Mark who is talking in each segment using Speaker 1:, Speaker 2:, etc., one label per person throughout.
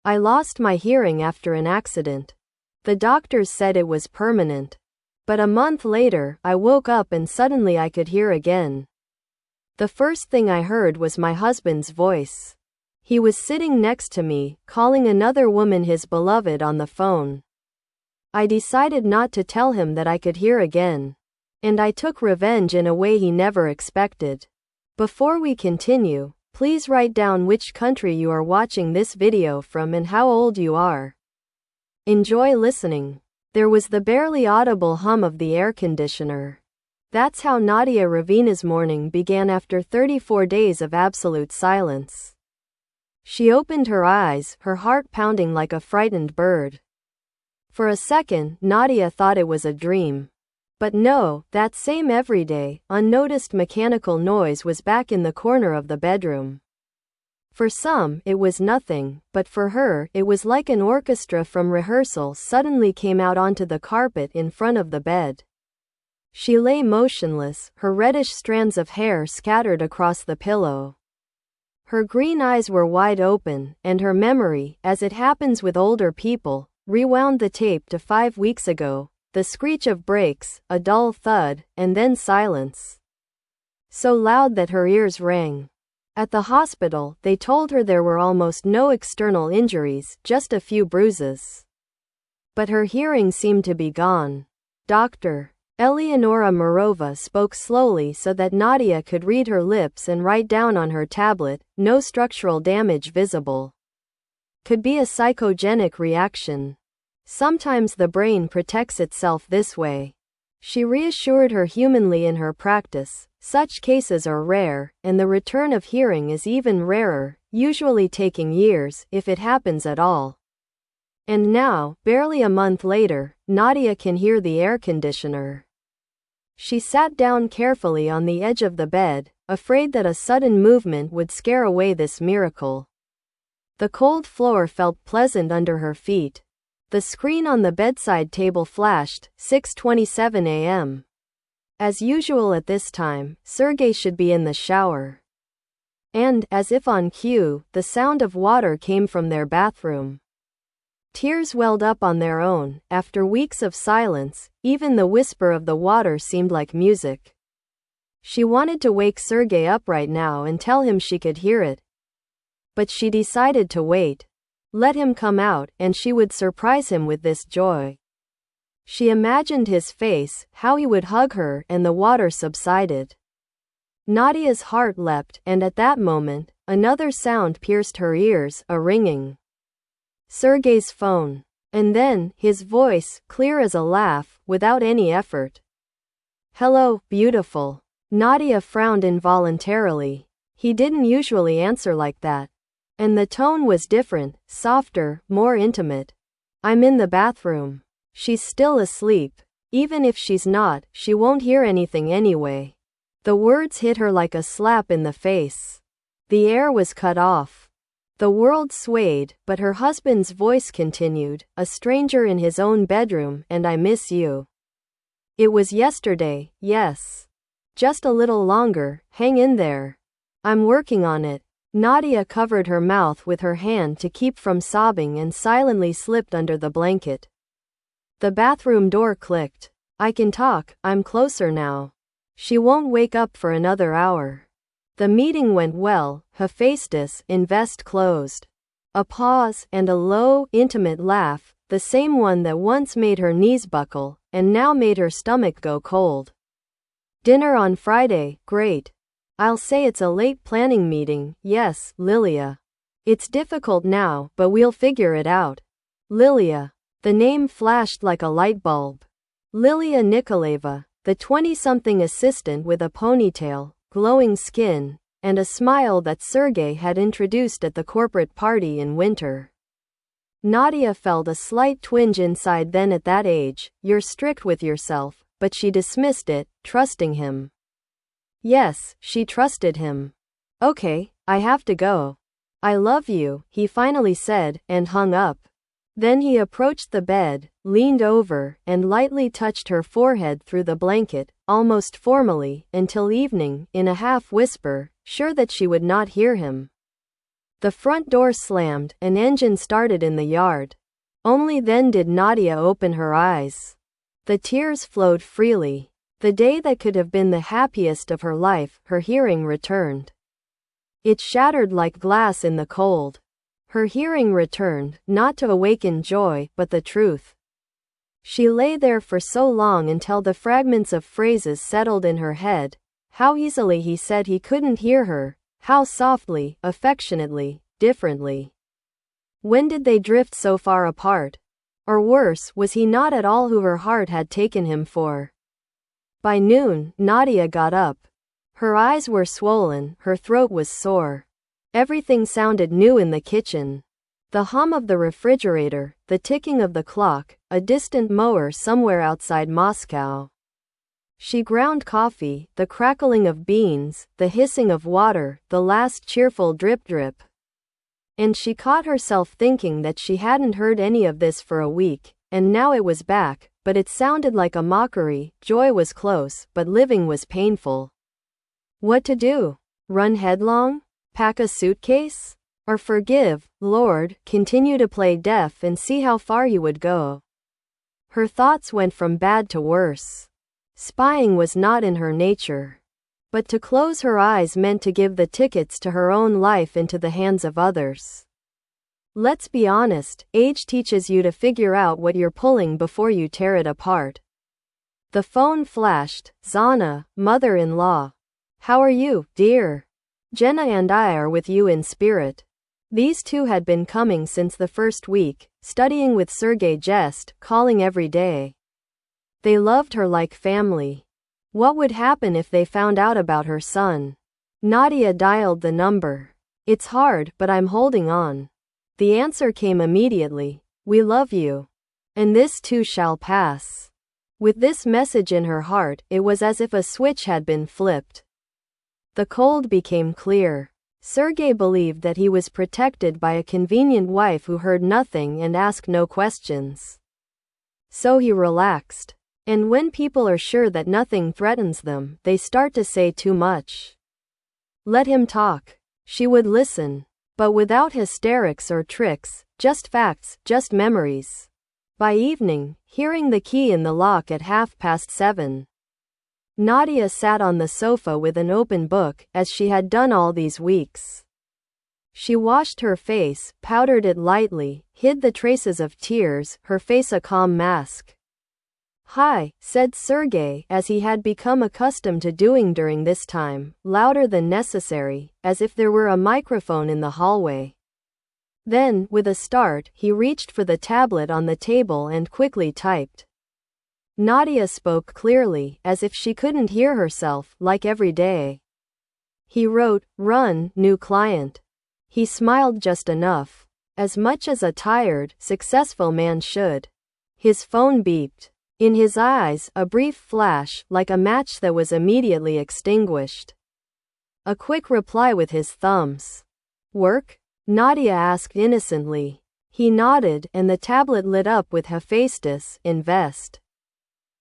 Speaker 1: I lost my hearing after an accident. The doctors said it was permanent. But a month later, I woke up and suddenly I could hear again. The first thing I heard was my husband's voice. He was sitting next to me, calling another woman his beloved on the phone. I decided not to tell him that I could hear again. And I took revenge in a way he never expected. Before we continue, please write down which country you are watching this video from and how old you are. Enjoy listening. There was the barely audible hum of the air conditioner. That's how Nadia Ravina's morning began after 34 days of absolute silence. She opened her eyes, her heart pounding like a frightened bird. For a second, Nadia thought it was a dream. But no, that same everyday, unnoticed mechanical noise was back in the corner of the bedroom. For some, it was nothing, but for her, it was like an orchestra from rehearsal suddenly came out onto the carpet in front of the bed. She lay motionless, her reddish strands of hair scattered across the pillow. Her green eyes were wide open, and her memory, as it happens with older people, rewound the tape to 5 weeks ago, the screech of brakes, a dull thud, and then silence. So loud that her ears rang. At the hospital, they told her there were almost no external injuries, just a few bruises. But her hearing seemed to be gone. Dr. Eleonora Morova spoke slowly so that Nadia could read her lips and write down on her tablet, "No structural damage visible. Could be a psychogenic reaction. Sometimes the brain protects itself this way." She reassured her humanly in her practice. Such cases are rare, and the return of hearing is even rarer, usually taking years, if it happens at all. And now, barely a month later, Nadia can hear the air conditioner. She sat down carefully on the edge of the bed, afraid that a sudden movement would scare away this miracle. The cold floor felt pleasant under her feet. The screen on the bedside table flashed, 6:27 a.m. As usual at this time, Sergei should be in the shower. And, as if on cue, the sound of water came from their bathroom. Tears welled up on their own. After weeks of silence, even the whisper of the water seemed like music. She wanted to wake Sergei up right now and tell him she could hear it. But she decided to wait. Let him come out, and she would surprise him with this joy. She imagined his face, how he would hug her, and the water subsided. Nadia's heart leapt, and at that moment, another sound pierced her ears, a ringing. Sergei's phone. And then, his voice, clear as a laugh, without any effort. "Hello, beautiful." Nadia frowned involuntarily. He didn't usually answer like that. And the tone was different, softer, more intimate. "I'm in the bathroom." She's still asleep. Even if she's not, she won't hear anything anyway. The words hit her like a slap in the face. The air was cut off. The world swayed, but her husband's voice continued, "A stranger in his own bedroom, and I miss you. It was yesterday, yes. Just a little longer, hang in there. I'm working on it." Nadia covered her mouth with her hand to keep from sobbing and silently slipped under the blanket. The bathroom door clicked. "I can talk, I'm closer now. She won't wake up for another hour." The meeting went well. Hephaestus, invest closed. A pause, and a low, intimate laugh, the same one that once made her knees buckle, and now made her stomach go cold. "Dinner on Friday, great. I'll say it's a late planning meeting, yes, Lilia. It's difficult now, but we'll figure it out." Lilia. The name flashed like a light bulb. Lilia Nikolaeva, the 20-something assistant with a ponytail, glowing skin, and a smile that Sergei had introduced at the corporate party in winter. Nadia felt a slight twinge inside. Then at that age, you're strict with yourself, but she dismissed it, trusting him. Yes, she trusted him. "Okay, I have to go. I love you," he finally said, and hung up. Then he approached the bed, leaned over, and lightly touched her forehead through the blanket, almost formally, until evening, in a half-whisper, sure that she would not hear him. The front door slammed, an engine started in the yard. Only then did Nadia open her eyes. The tears flowed freely. The day that could have been the happiest of her life, her hearing returned. It shattered like glass in the cold. Her hearing returned, not to awaken joy, but the truth. She lay there for so long until the fragments of phrases settled in her head. How easily he said he couldn't hear her, how softly, affectionately, differently. When did they drift so far apart? Or worse, was he not at all who her heart had taken him for? By noon, Nadia got up. Her eyes were swollen, her throat was sore. Everything sounded new in the kitchen. The hum of the refrigerator, the ticking of the clock, a distant mower somewhere outside Moscow. She ground coffee, the crackling of beans, the hissing of water, the last cheerful drip-drip. And she caught herself thinking that she hadn't heard any of this for a week, and now it was back, but it sounded like a mockery. Joy was close, but living was painful. What to do? Run headlong? Pack a suitcase? Or forgive, Lord, continue to play deaf and see how far you would go? Her thoughts went from bad to worse. Spying was not in her nature. But to close her eyes meant to give the tickets to her own life into the hands of others. Let's be honest, age teaches you to figure out what you're pulling before you tear it apart. The phone flashed. Zana, mother-in-law. How are you, dear? Jenna and I are with you in spirit. These two had been coming since the first week, studying with Sergei Jest, calling every day. They loved her like family. What would happen if they found out about her son? Nadia dialed the number. It's hard, but I'm holding on. The answer came immediately. We love you. And this too shall pass. With this message in her heart, it was as if a switch had been flipped. The cold became clear. Sergei believed that he was protected by a convenient wife who heard nothing and asked no questions. So he relaxed. And when people are sure that nothing threatens them, they start to say too much. Let him talk. She would listen. But without hysterics or tricks, just facts, just memories. By evening, hearing the key in the lock at 7:30. Nadia sat on the sofa with an open book, as she had done all these weeks. She washed her face, powdered it lightly, hid the traces of tears, her face a calm mask. Hi, said Sergei, as he had become accustomed to doing during this time, louder than necessary, as if there were a microphone in the hallway. Then, with a start, he reached for the tablet on the table and quickly typed. Nadia spoke clearly, as if she couldn't hear herself, like every day. He wrote, "Run, new client." He smiled just enough. As much as a tired, successful man should. His phone beeped. In his eyes, a brief flash, like a match that was immediately extinguished. A quick reply with his thumbs. Work? Nadia asked innocently. He nodded, and the tablet lit up with Hephaestus, invest.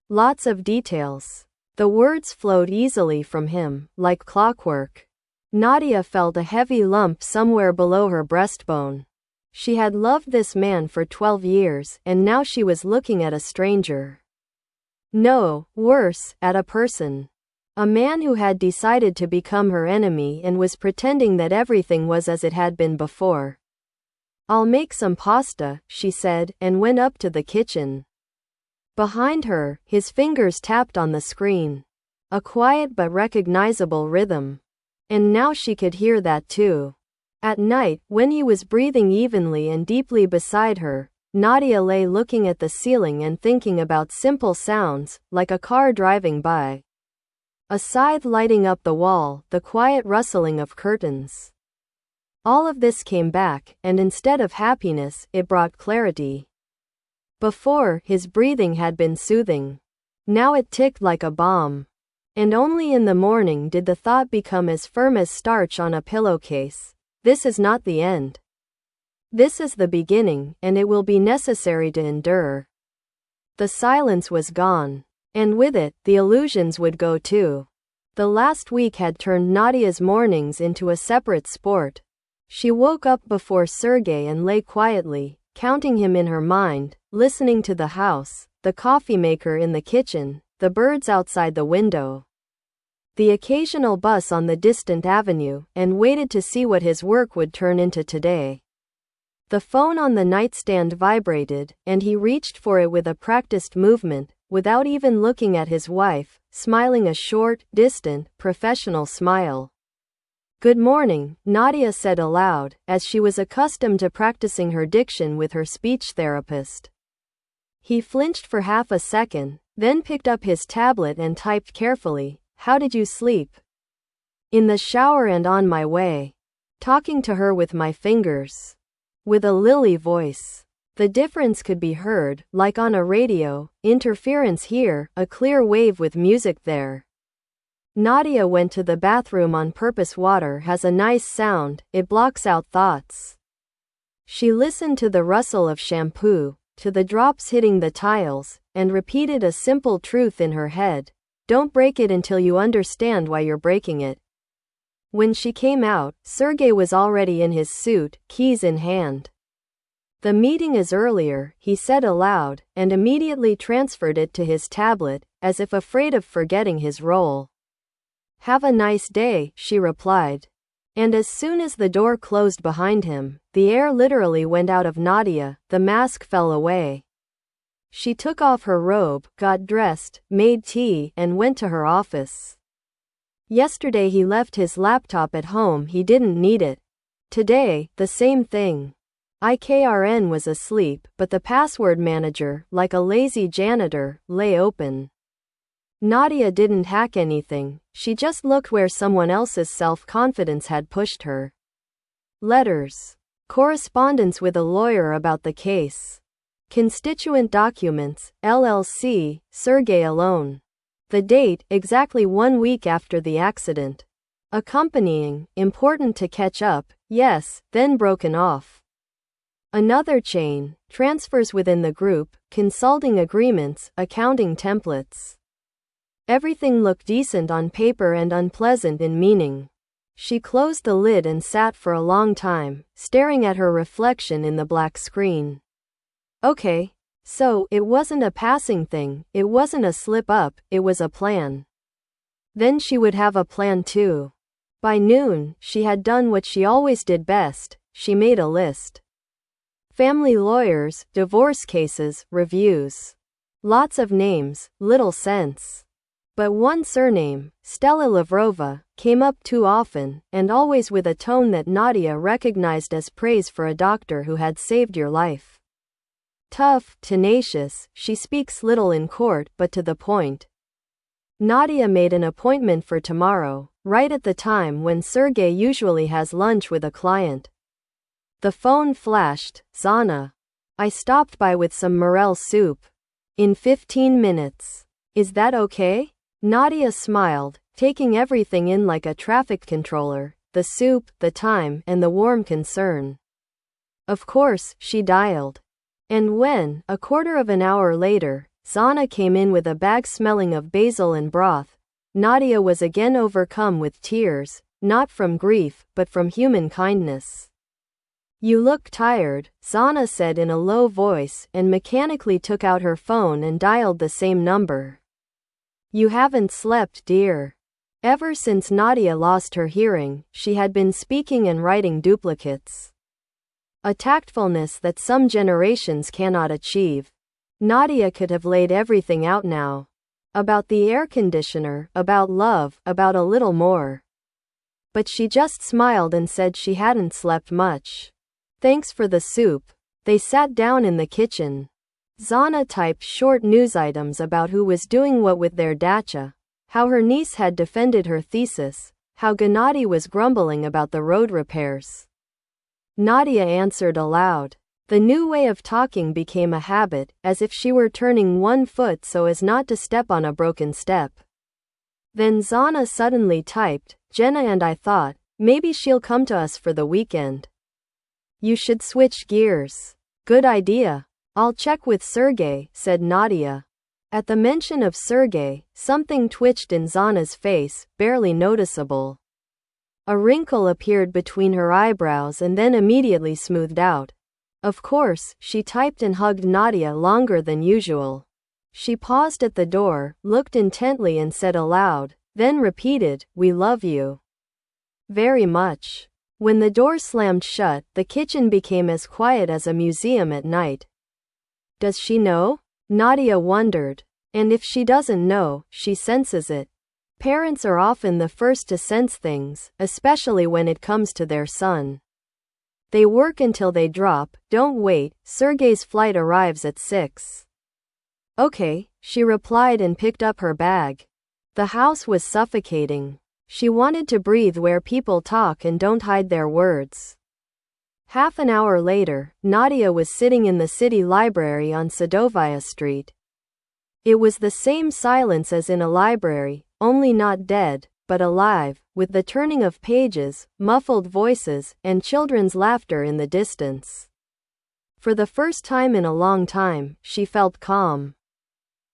Speaker 1: Lots of details. The words flowed easily from him, like clockwork. Nadia felt a heavy lump somewhere below her breastbone. She had loved this man for 12 years, and now she was looking at a stranger. No, worse, at a person. A man who had decided to become her enemy and was pretending that everything was as it had been before. I'll make some pasta, she said, and went up to the kitchen. Behind her, his fingers tapped on the screen. A quiet but recognizable rhythm. And now she could hear that too. At night, when he was breathing evenly and deeply beside her, Nadia lay looking at the ceiling and thinking about simple sounds, like a car driving by. A scythe lighting up the wall, the quiet rustling of curtains. All of this came back, and instead of happiness, it brought clarity. Before, his breathing had been soothing. Now it ticked like a bomb. And only in the morning did the thought become as firm as starch on a pillowcase. This is not the end. This is the beginning, and it will be necessary to endure. The silence was gone. And with it, the illusions would go too. The last week had turned Nadia's mornings into a separate sport. She woke up before Sergey and lay quietly, counting him in her mind, listening to the house, the coffee maker in the kitchen, the birds outside the window, the occasional bus on the distant avenue, and waited to see what his work would turn into today. The phone on the nightstand vibrated, and he reached for it with a practiced movement, without even looking at his wife, smiling a short, distant, professional smile. "Good morning," Nadia said aloud, as she was accustomed to practicing her diction with her speech therapist. He flinched for half a second, then picked up his tablet and typed carefully, "How did you sleep?" "In the shower and on my way. Talking to her with my fingers." With a lily voice. The difference could be heard, like on a radio, interference here, a clear wave with music there. Nadia went to the bathroom on purpose. Water has a nice sound, it blocks out thoughts. She listened to the rustle of shampoo, to the drops hitting the tiles, and repeated a simple truth in her head. Don't break it until you understand why you're breaking it. When she came out, Sergey was already in his suit, keys in hand. "The meeting is earlier," he said aloud, and immediately transferred it to his tablet, as if afraid of forgetting his role. "Have a nice day," she replied. And as soon as the door closed behind him, the air literally went out of Nadia, the mask fell away. She took off her robe, got dressed, made tea, and went to her office. Yesterday he left his laptop at home, he didn't need it. Today, the same thing. IKRN was asleep, but the password manager, like a lazy janitor, lay open. Nadia didn't hack anything, she just looked where someone else's self-confidence had pushed her. Letters. Correspondence with a lawyer about the case. Constituent documents, LLC, Sergey alone. The date, exactly 1 week after the accident. Accompanying, important to catch up, yes, then broken off. Another chain, transfers within the group, consulting agreements, accounting templates. Everything looked decent on paper and unpleasant in meaning. She closed the lid and sat for a long time, staring at her reflection in the black screen. Okay. So, it wasn't a passing thing, it wasn't a slip-up, it was a plan. Then she would have a plan too. By noon, she had done what she always did best, she made a list. Family lawyers, divorce cases, reviews. Lots of names, little sense. But one surname, Stella Lavrova, came up too often, and always with a tone that Nadia recognized as praise for a doctor who had saved your life. Tough, tenacious, she speaks little in court, but to the point. Nadia made an appointment for tomorrow, right at the time when Sergey usually has lunch with a client. The phone flashed. "Zana. I stopped by with some morel soup. In 15 minutes. Is that okay?" Nadia smiled, taking everything in like a traffic controller, the soup, the time, and the warm concern. Of course, she dialed. And when, a quarter of an hour later, Zana came in with a bag smelling of basil and broth, Nadia was again overcome with tears, not from grief, but from human kindness. "You look tired," Zana said in a low voice, and mechanically took out her phone and dialed the same number. "You haven't slept, dear." Ever since Nadia lost her hearing, she had been speaking and writing duplicates. A tactfulness that some generations cannot achieve. Nadia could have laid everything out now. About the air conditioner, about love, about a little more. But she just smiled and said she hadn't slept much. "Thanks for the soup." They sat down in the kitchen. Zana typed short news items about who was doing what with their dacha, how her niece had defended her thesis, how Gennady was grumbling about the road repairs. Nadia answered aloud. The new way of talking became a habit, as if she were turning one foot so as not to step on a broken step. Then Zana suddenly typed, "Jenna and I thought, maybe she'll come to us for the weekend. You should switch gears." "Good idea. I'll check with Sergey," said Nadia. At the mention of Sergey, something twitched in Zana's face, barely noticeable. A wrinkle appeared between her eyebrows and then immediately smoothed out. Of course, she typed and hugged Nadia longer than usual. She paused at the door, looked intently and said aloud, then repeated, "We love you very much." When the door slammed shut, the kitchen became as quiet as a museum at night. Does she know? Nadia wondered. And if she doesn't know, she senses it. Parents are often the first to sense things, especially when it comes to their son. They work until they drop. Don't wait, Sergei's flight arrives at 6. Okay, she replied and picked up her bag. The house was suffocating. She wanted to breathe where people talk and don't hide their words. Half an hour later, Nadia was sitting in the city library on Sadovaya Street. It was the same silence as in a library, only not dead, but alive, with the turning of pages, muffled voices, and children's laughter in the distance. For the first time in a long time, she felt calm.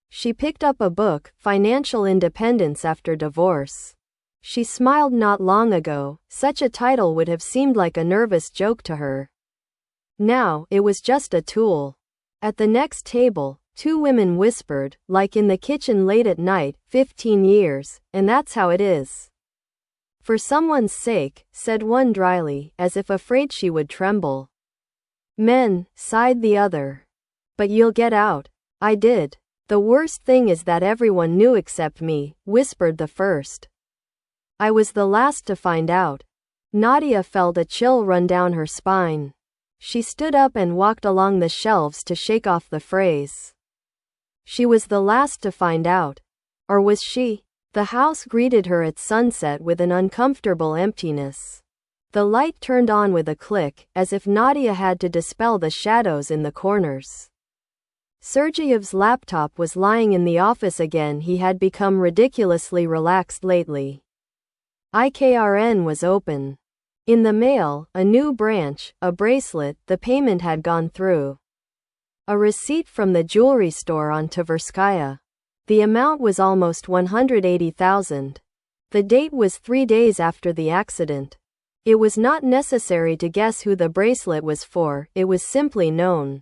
Speaker 1: She picked up a book, Financial Independence After Divorce. She smiled. Not long ago, such a title would have seemed like a nervous joke to her. Now, it was just a tool. At the next table, two women whispered, like in the kitchen late at night, 15 years, and that's how it is. For someone's sake, said one dryly, as if afraid she would tremble. Men, sighed the other. But you'll get out. I did. The worst thing is that everyone knew except me, whispered the first. I was the last to find out. Nadia felt a chill run down her spine. She stood up and walked along the shelves to shake off the phrase. She was the last to find out. Or was she? The house greeted her at sunset with an uncomfortable emptiness. The light turned on with a click, as if Nadia had to dispel the shadows in the corners. Sergeyev's laptop was lying in the office again. He had become ridiculously relaxed lately. IKRN was open. In the mail, a new branch, a bracelet. The payment had gone through. A receipt from the jewelry store on Tverskaya. The amount was almost 180,000. The date was 3 days after the accident. It was not necessary to guess who the bracelet was for, it was simply known.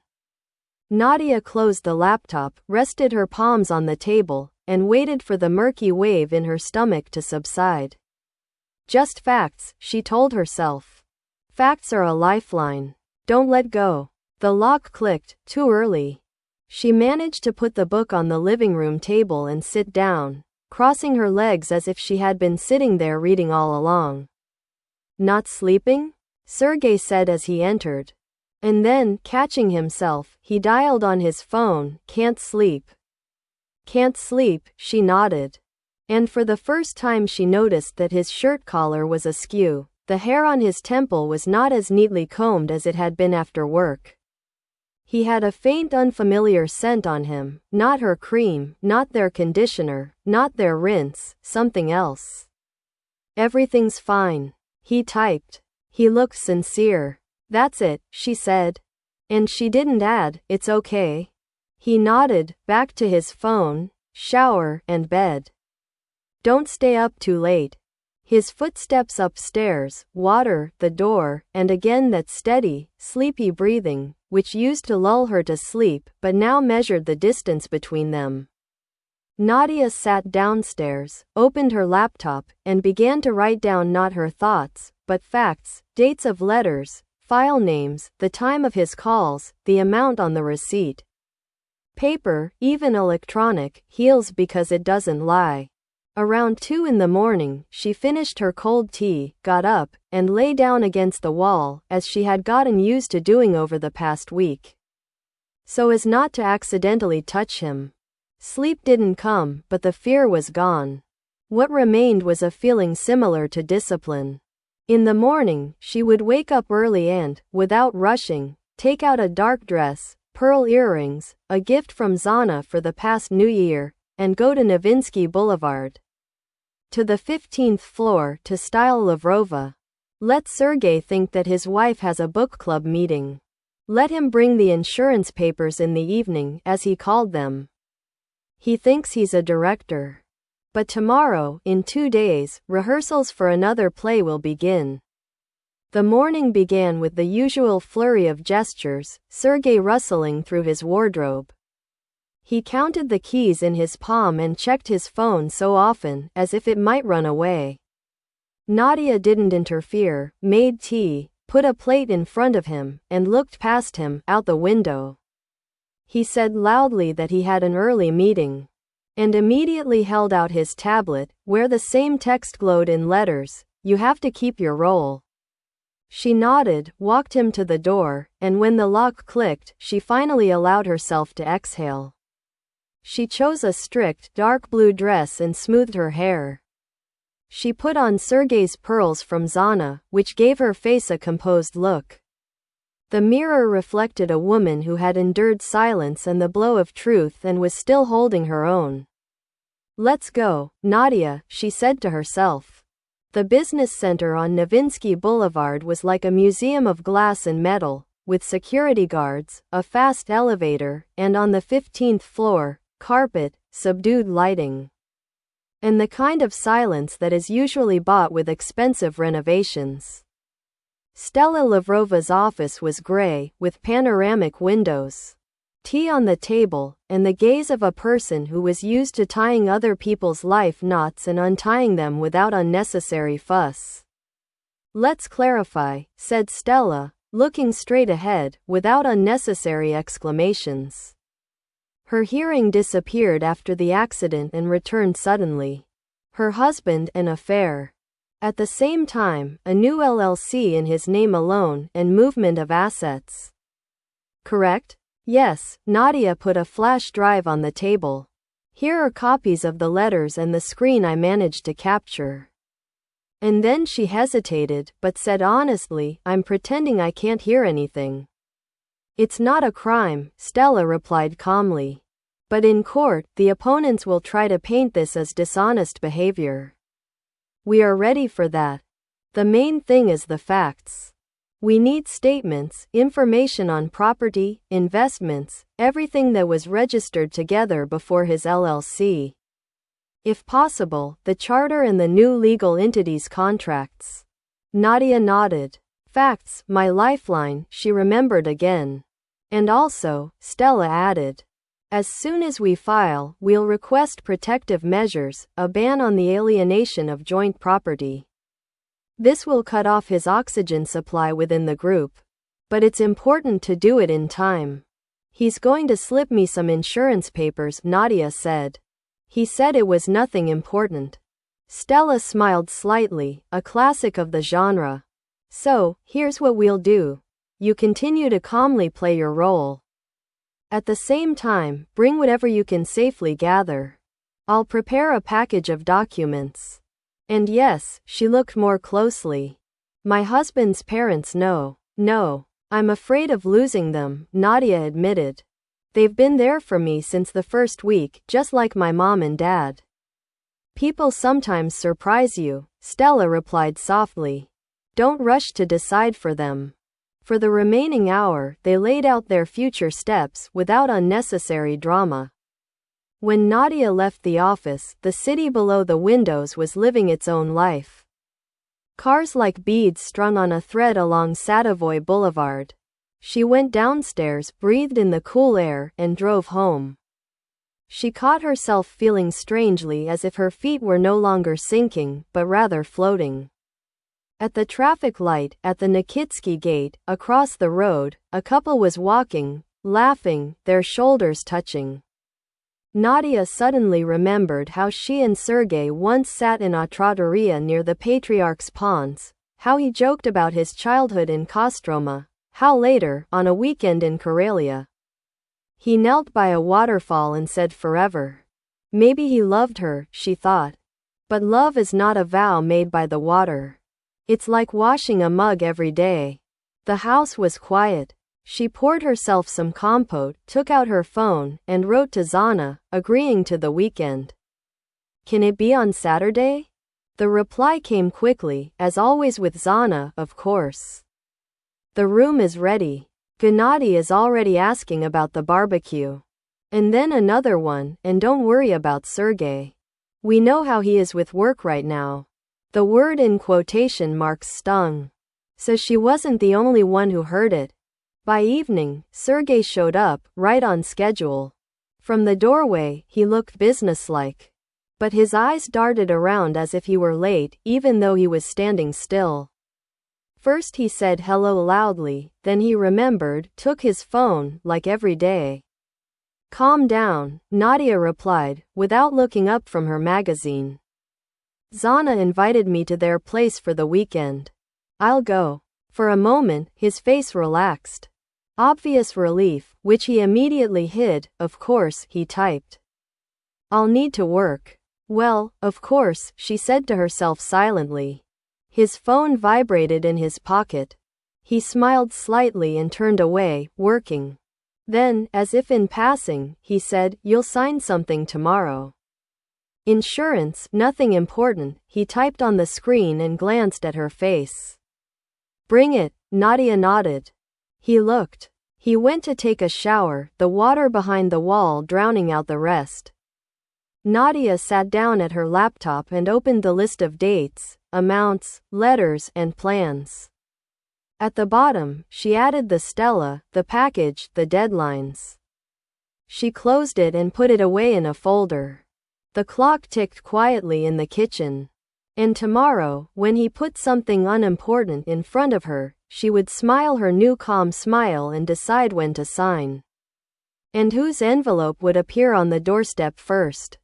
Speaker 1: Nadia closed the laptop, rested her palms on the table, and waited for the murky wave in her stomach to subside. Just facts, she told herself. Facts are a lifeline. Don't let go. The lock clicked, too early. She managed to put the book on the living room table and sit down, crossing her legs as if she had been sitting there reading all along. Not sleeping? Sergey said as he entered. And then, catching himself, he dialed on his phone. Can't sleep. Can't sleep, she nodded. And for the first time she noticed that his shirt collar was askew. The hair on his temple was not as neatly combed as it had been after work. He had a faint unfamiliar scent on him, not her cream, not their conditioner, not their rinse, something else. Everything's fine, he typed. He looked sincere. That's it, she said. And she didn't add, it's okay. He nodded, back to his phone, shower, and bed. Don't stay up too late. His footsteps upstairs, water, the door, and again that steady, sleepy breathing, which used to lull her to sleep, but now measured the distance between them. Nadia sat downstairs, opened her laptop, and began to write down not her thoughts, but facts, dates of letters, file names, the time of his calls, the amount on the receipt. Paper, even electronic, heals because it doesn't lie. Around 2 in the morning, she finished her cold tea, got up, and lay down against the wall, as she had gotten used to doing over the past week. So as not to accidentally touch him. Sleep didn't come, but the fear was gone. What remained was a feeling similar to discipline. In the morning, she would wake up early and, without rushing, take out a dark dress, pearl earrings, a gift from Zana for the past New Year, and go to Novinsky Boulevard. To the 15th floor to style Lavrova. Let Sergey think that his wife has a book club meeting. Let him bring the insurance papers in the evening, as he called them. He thinks he's a director. But tomorrow, in 2 days, rehearsals for another play will begin. The morning began with the usual flurry of gestures, Sergei rustling through his wardrobe. He counted the keys in his palm and checked his phone so often, as if it might run away. Nadia didn't interfere, made tea, put a plate in front of him, and looked past him, out the window. He said loudly that he had an early meeting, and immediately held out his tablet, where the same text glowed in letters, "You have to keep your role." She nodded, walked him to the door, and when the lock clicked, she finally allowed herself to exhale. She chose a strict, dark blue dress and smoothed her hair. She put on Sergei's pearls from Zana, which gave her face a composed look. The mirror reflected a woman who had endured silence and the blow of truth and was still holding her own. "Let's go, Nadia," she said to herself. The business center on Novinsky Boulevard was like a museum of glass and metal, with security guards, a fast elevator, and on the 15th floor, carpet, subdued lighting, and the kind of silence that is usually bought with expensive renovations. Stella Lavrova's office was gray, with panoramic windows, tea on the table, and the gaze of a person who was used to tying other people's life knots and untying them without unnecessary fuss. "Let's clarify," said Stella, looking straight ahead, without unnecessary exclamations. Her hearing disappeared after the accident and returned suddenly. Her husband, an affair. At the same time, a new LLC in his name alone, and movement of assets. Correct? Yes, Nadia put a flash drive on the table. Here are copies of the letters and the screen I managed to capture. And then she hesitated, but said honestly, "I'm pretending I can't hear anything." "It's not a crime," Stella replied calmly. "But in court, the opponents will try to paint this as dishonest behavior. We are ready for that. The main thing is the facts. We need statements, information on property, investments, everything that was registered together before his LLC. If possible, the charter and the new legal entity's contracts." Nadia nodded. "Facts, my lifeline," she remembered again. "And also," Stella added, "as soon as we file, we'll request protective measures, a ban on the alienation of joint property. This will cut off his oxygen supply within the group. But it's important to do it in time." "He's going to slip me some insurance papers," Nadia said. "He said it was nothing important." Stella smiled slightly, a classic of the genre. "So, here's what we'll do. You continue to calmly play your role. At the same time, bring whatever you can safely gather. I'll prepare a package of documents. And yes," she looked more closely, "my husband's parents know." "No. I'm afraid of losing them," Nadia admitted. "They've been there for me since the first week, just like my mom and dad." "People sometimes surprise you," Stella replied softly. "Don't rush to decide for them." For the remaining hour, they laid out their future steps, without unnecessary drama. When Nadia left the office, the city below the windows was living its own life. Cars like beads strung on a thread along Sadavoy Boulevard. She went downstairs, breathed in the cool air, and drove home. She caught herself feeling strangely as if her feet were no longer sinking, but rather floating. At the traffic light, at the Nikitsky gate, across the road, a couple was walking, laughing, their shoulders touching. Nadia suddenly remembered how she and Sergei once sat in a trattoria near the Patriarch's Ponds, how he joked about his childhood in Kostroma, how later, on a weekend in Karelia, he knelt by a waterfall and said forever. Maybe he loved her, she thought. But love is not a vow made by the water. It's like washing a mug every day. The house was quiet. She poured herself some compote, took out her phone, and wrote to Zana, agreeing to the weekend. "Can it be on Saturday?" The reply came quickly, as always with Zana, "Of course. The room is ready. Gennady is already asking about the barbecue." And then another one, "And don't worry about Sergei. We know how he is with work right now. The word in quotation marks stung. So she wasn't the only one who heard it. By evening, Sergey showed up, right on schedule. From the doorway, he looked businesslike. But his eyes darted around as if he were late, even though he was standing still. First he said hello loudly, then he remembered, took his phone, like every day. Calm down, Nadia replied, without looking up from her magazine. Zana invited me to their place for the weekend. I'll go. For a moment, his face relaxed. Obvious relief, which he immediately hid. Of course, he typed. I'll need to work. Well, of course, she said to herself silently. His phone vibrated in his pocket. He smiled slightly and turned away, working. Then, as if in passing, he said, "You'll sign something tomorrow." Insurance, nothing important, he typed on the screen and glanced at her face. Bring it, Nadia nodded. He looked. He went to take a shower, the water behind the wall drowning out the rest. Nadia sat down at her laptop and opened the list of dates, amounts, letters, and plans. At the bottom, she added the Stella, the package, the deadlines. She closed it and put it away in a folder. The clock ticked quietly in the kitchen. And tomorrow, when he put something unimportant in front of her, she would smile her new calm smile and decide when to sign. And whose envelope would appear on the doorstep first.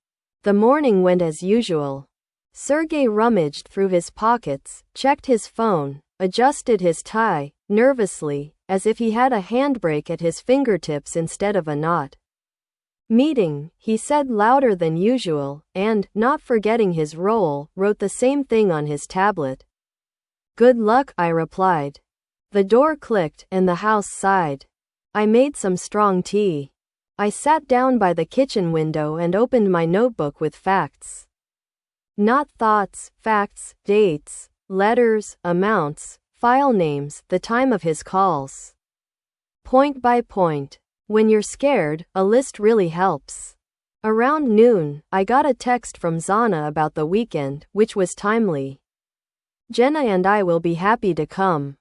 Speaker 1: The morning went as usual. Sergey rummaged through his pockets, checked his phone, adjusted his tie, nervously, as if he had a handbrake at his fingertips instead of a knot. Meeting, he said louder than usual, and, not forgetting his role, wrote the same thing on his tablet. Good luck, I replied. The door clicked, and the house sighed. I made some strong tea. I sat down by the kitchen window and opened my notebook with facts. Not thoughts, facts, dates, letters, amounts, file names, the time of his calls. Point by point. When you're scared, a list really helps. Around noon, I got a text from Zana about the weekend, which was timely. Jenna and I will be happy to come.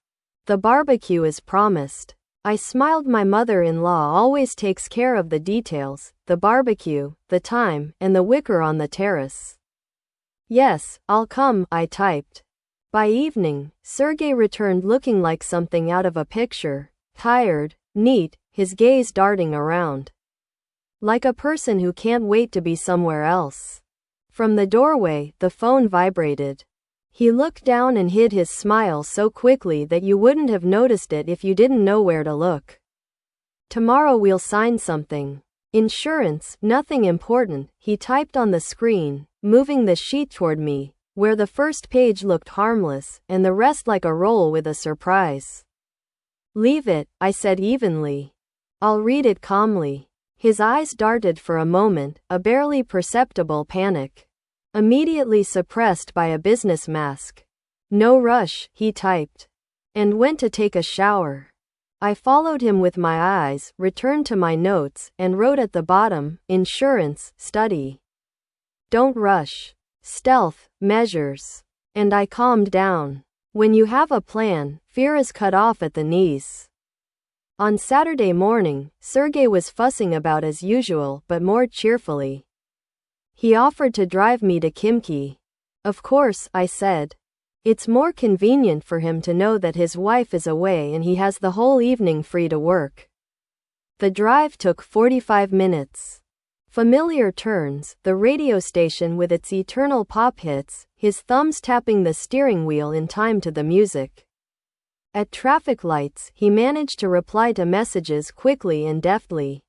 Speaker 1: The barbecue is promised. I smiled. My mother-in-law always takes care of the details, the barbecue, the time, and the wicker on the terrace. Yes, I'll come, I typed. By evening, Sergey returned looking like something out of a picture, tired, neat, his gaze darting around. Like a person who can't wait to be somewhere else. From the doorway, the phone vibrated. He looked down and hid his smile so quickly that you wouldn't have noticed it if you didn't know where to look. Tomorrow we'll sign something. Insurance, nothing important, he typed on the screen, moving the sheet toward me, where the first page looked harmless, and the rest like a roll with a surprise. Leave it, I said evenly. I'll read it calmly. His eyes darted for a moment, a barely perceptible panic. Immediately suppressed by a business mask. No rush, he typed. And went to take a shower. I followed him with my eyes, returned to my notes, and wrote at the bottom, insurance, study. Don't rush. Stealth, measures. And I calmed down. When you have a plan, fear is cut off at the knees. On Saturday morning, Sergey was fussing about as usual, but more cheerfully. He offered to drive me to Kimki. Of course, I said. It's more convenient for him to know that his wife is away and he has the whole evening free to work. The drive took 45 minutes. Familiar turns, the radio station with its eternal pop hits, his thumbs tapping the steering wheel in time to the music. At traffic lights, he managed to reply to messages quickly and deftly.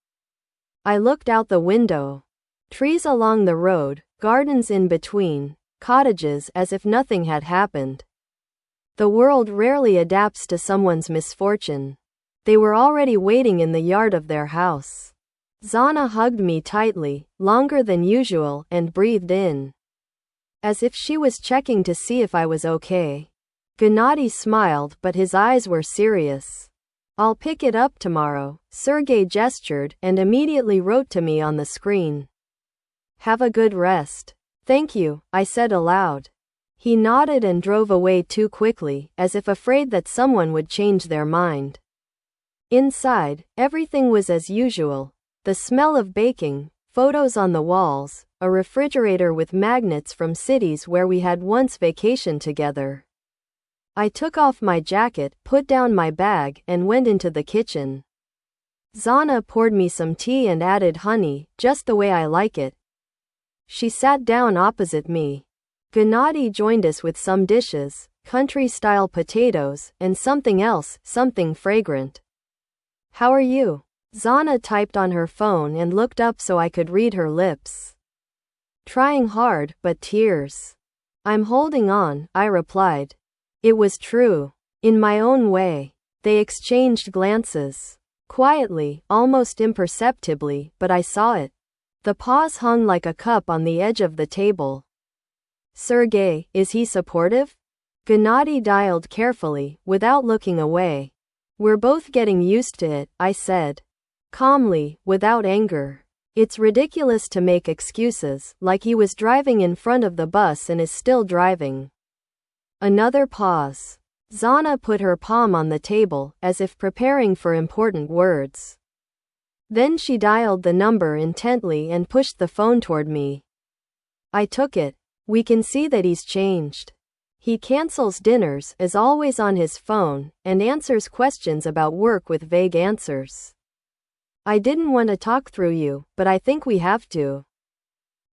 Speaker 1: I looked out the window. Trees along the road, gardens in between, cottages as if nothing had happened. The world rarely adapts to someone's misfortune. They were already waiting in the yard of their house. Zana hugged me tightly, longer than usual, and breathed in. As if she was checking to see if I was okay. Gennady smiled, but his eyes were serious. I'll pick it up tomorrow, Sergey gestured, and immediately wrote to me on the screen. Have a good rest. Thank you, I said aloud. He nodded and drove away too quickly, as if afraid that someone would change their mind. Inside, everything was as usual. The smell of baking, photos on the walls, a refrigerator with magnets from cities where we had once vacationed together. I took off my jacket, put down my bag, and went into the kitchen. Zana poured me some tea and added honey, just the way I like it. She sat down opposite me. Gennady joined us with some dishes, country-style potatoes, and something else, something fragrant. How are you? Zana typed on her phone and looked up so I could read her lips. Trying hard, but tears. I'm holding on, I replied. It was true. In my own way. They exchanged glances. Quietly, almost imperceptibly, but I saw it. The pause hung like a cup on the edge of the table. Sergei, is he supportive? Gennady dialed carefully, without looking away. We're both getting used to it, I said. Calmly, without anger. It's ridiculous to make excuses, like he was driving in front of the bus and is still driving. Another pause. Zana put her palm on the table, as if preparing for important words. Then she dialed the number intently and pushed the phone toward me. I took it. We can see that he's changed. He cancels dinners, is always on his phone, and answers questions about work with vague answers. I didn't want to talk through you, but I think we have to.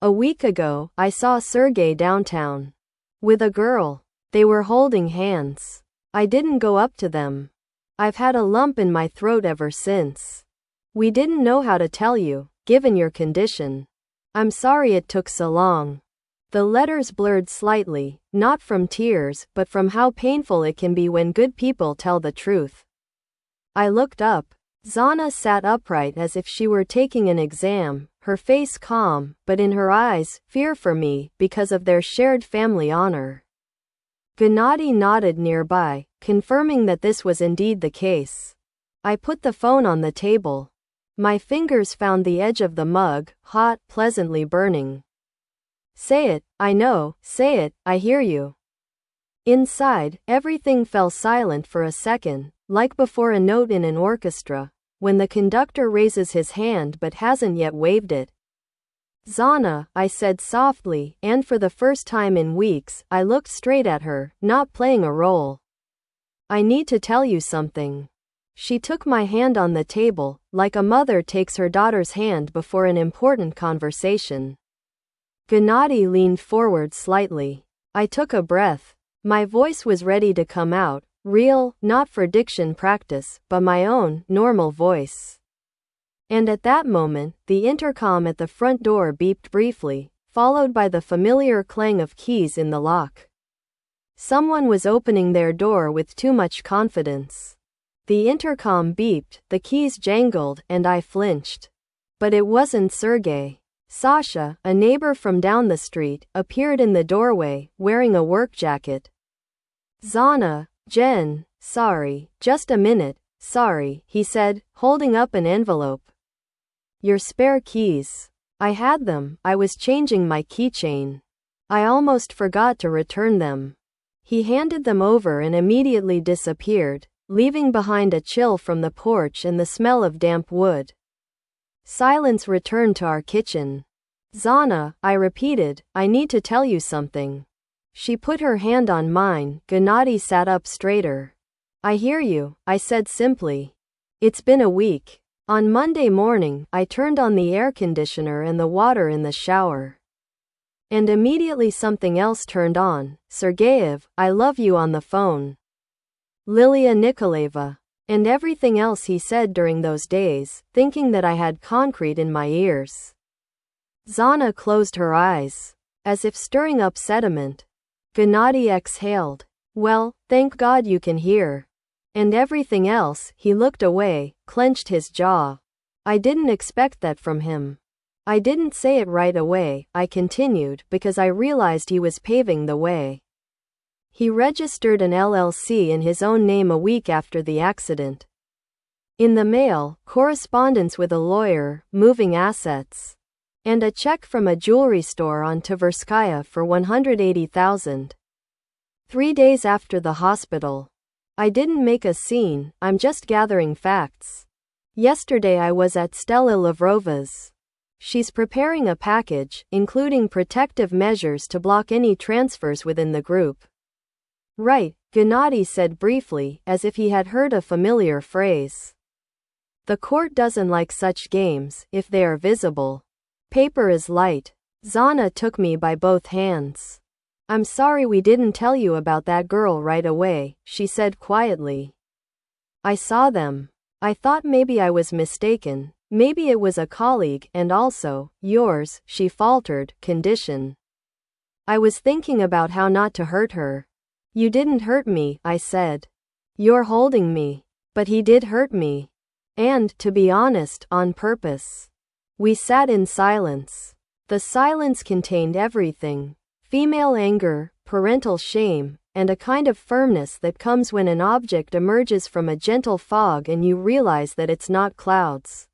Speaker 1: A week ago, I saw Sergei downtown. With a girl. They were holding hands. I didn't go up to them. I've had a lump in my throat ever since. We didn't know how to tell you, given your condition. I'm sorry it took so long. The letters blurred slightly, not from tears, but from how painful it can be when good people tell the truth. I looked up. Zana sat upright as if she were taking an exam, her face calm, but in her eyes, fear for me, because of their shared family honor. Gennady nodded nearby, confirming that this was indeed the case. I put the phone on the table. My fingers found the edge of the mug, hot, pleasantly burning. Say it, I know, say it, I hear you. Inside, everything fell silent for a second, like before a note in an orchestra, when the conductor raises his hand but hasn't yet waved it. Zana, I said softly, and for the first time in weeks, I looked straight at her, not playing a role. I need to tell you something. She took my hand on the table, like a mother takes her daughter's hand before an important conversation. Gennady leaned forward slightly. I took a breath. My voice was ready to come out, real, not for diction practice, but my own, normal voice. And at that moment, the intercom at the front door beeped briefly, followed by the familiar clang of keys in the lock. Someone was opening their door with too much confidence. The intercom beeped, the keys jangled, and I flinched. But it wasn't Sergei. Sasha, a neighbor from down the street, appeared in the doorway, wearing a work jacket. Zana, Jen, sorry, just a minute, sorry, he said, holding up an envelope. Your spare keys. I had them, I was changing my keychain. I almost forgot to return them. He handed them over and immediately disappeared, leaving behind a chill from the porch and the smell of damp wood. Silence returned to our kitchen. Zana, I repeated, I need to tell you something. She put her hand on mine. Gennady sat up straighter. I hear you, I said simply. It's been a week. On Monday morning, I turned on the air conditioner and the water in the shower. And immediately something else turned on. Sergeyev, I love you on the phone. Lilia Nikolaeva. And everything else he said during those days, thinking that I had concrete in my ears. Zana closed her eyes, as if stirring up sediment. Gennady exhaled. Well, thank God you can hear. And everything else, he looked away, clenched his jaw. I didn't expect that from him. I didn't say it right away, I continued, because I realized he was paving the way. He registered an LLC in his own name a week after the accident. In the mail, correspondence with a lawyer, moving assets. And a check from a jewelry store on Tverskaya for 180,000. 3 days after the hospital. I didn't make a scene, I'm just gathering facts. Yesterday I was at Stella Lavrova's. She's preparing a package, including protective measures to block any transfers within the group. Right, Gennady said briefly, as if he had heard a familiar phrase. The court doesn't like such games, if they are visible. Paper is light. Zana took me by both hands. I'm sorry we didn't tell you about that girl right away, she said quietly. I saw them. I thought maybe I was mistaken, maybe it was a colleague, and also, yours, she faltered, condition. I was thinking about how not to hurt her. You didn't hurt me, I said. You're holding me. But he did hurt me. And, to be honest, on purpose. We sat in silence. The silence contained everything. Female anger, parental shame, and a kind of firmness that comes when an object emerges from a gentle fog and you realize that it's not clouds,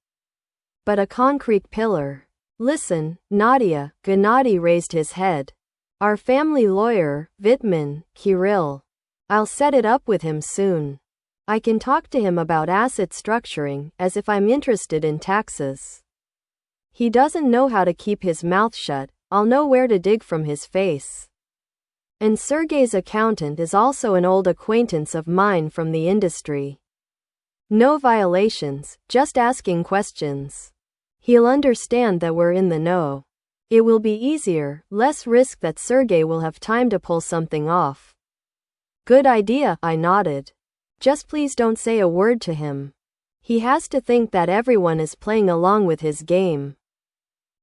Speaker 1: but a concrete pillar. Listen, Nadia, Gennady raised his head. Our family lawyer, Vitman, Kirill. I'll set it up with him soon. I can talk to him about asset structuring, as if I'm interested in taxes. He doesn't know how to keep his mouth shut, I'll know where to dig from his face. And Sergey's accountant is also an old acquaintance of mine from the industry. No violations, just asking questions. He'll understand that we're in the know. It will be easier, less risk that Sergey will have time to pull something off. Good idea, I nodded. Just please don't say a word to him. He has to think that everyone is playing along with his game.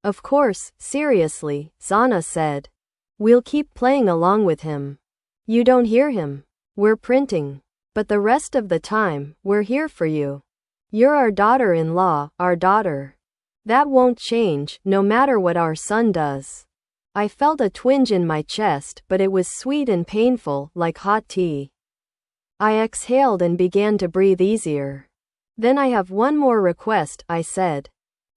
Speaker 1: Of course, seriously, Zana said. We'll keep playing along with him. You don't hear him. We're printing. But the rest of the time, we're here for you. You're our daughter-in-law, our daughter. That won't change, no matter what our son does. I felt a twinge in my chest, but it was sweet and painful, like hot tea. I exhaled and began to breathe easier. Then I have one more request, I said.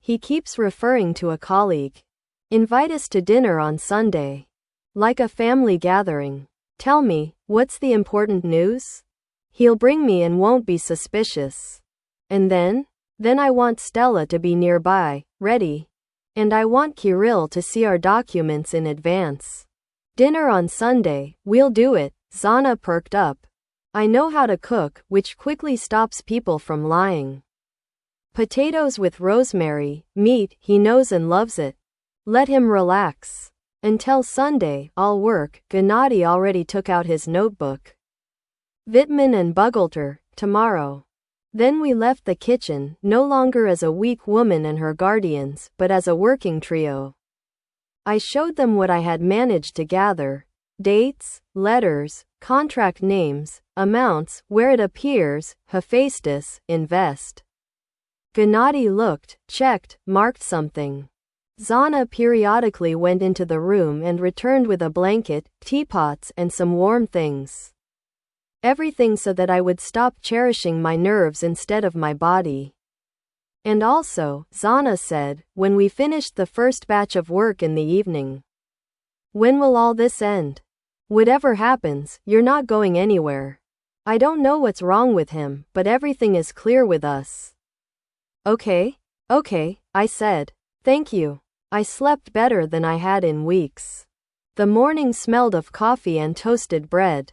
Speaker 1: He keeps referring to a colleague. Invite us to dinner on Sunday. Like a family gathering. Tell me, what's the important news? He'll bring me and won't be suspicious. And then? Then I want Stella to be nearby, ready. And I want Kirill to see our documents in advance. Dinner on Sunday, we'll do it, Zana perked up. I know how to cook, which quickly stops people from lying. Potatoes with rosemary, meat, he knows and loves it. Let him relax. Until Sunday, I'll work, Gennady already took out his notebook. Vitman and Bugalter, tomorrow. Then we left the kitchen, no longer as a weak woman and her guardians, but as a working trio. I showed them what I had managed to gather. Dates, letters, contract names, amounts, where it appears, Hephaestus, invest. Gennady looked, checked, marked something. Zana periodically went into the room and returned with a blanket, teapots, and some warm things. Everything so that I would stop cherishing my nerves instead of my body. And also, Zana said, when we finished the first batch of work in the evening. When will all this end? Whatever happens, you're not going anywhere. I don't know what's wrong with him, but everything is clear with us. Okay, I said. Thank you. I slept better than I had in weeks. The morning smelled of coffee and toasted bread.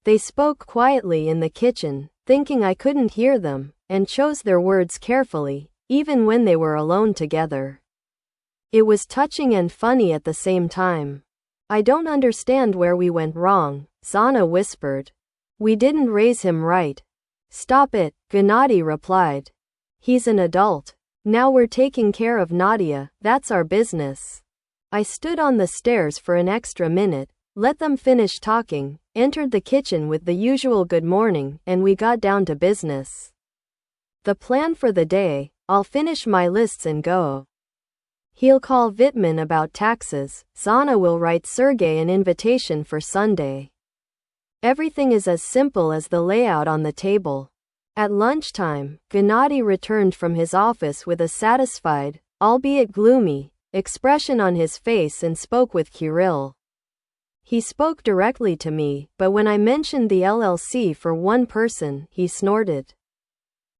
Speaker 1: They spoke quietly in the kitchen, thinking I couldn't hear them, and chose their words carefully, even when they were alone together. It was touching and funny at the same time. I don't understand where we went wrong, Zana whispered. We didn't raise him right. Stop it, Gennady replied. He's an adult. Now we're taking care of Nadia, that's our business. I stood on the stairs for an extra minute, let them finish talking, entered the kitchen with the usual good morning, and we got down to business. The plan for the day, I'll finish my lists and go. He'll call Vitman about taxes, Zana will write Sergey an invitation for Sunday. Everything is as simple as the layout on the table. At lunchtime, Gennady returned from his office with a satisfied, albeit gloomy, expression on his face and spoke with Kirill. He spoke directly to me, but when I mentioned the LLC for one person, he snorted.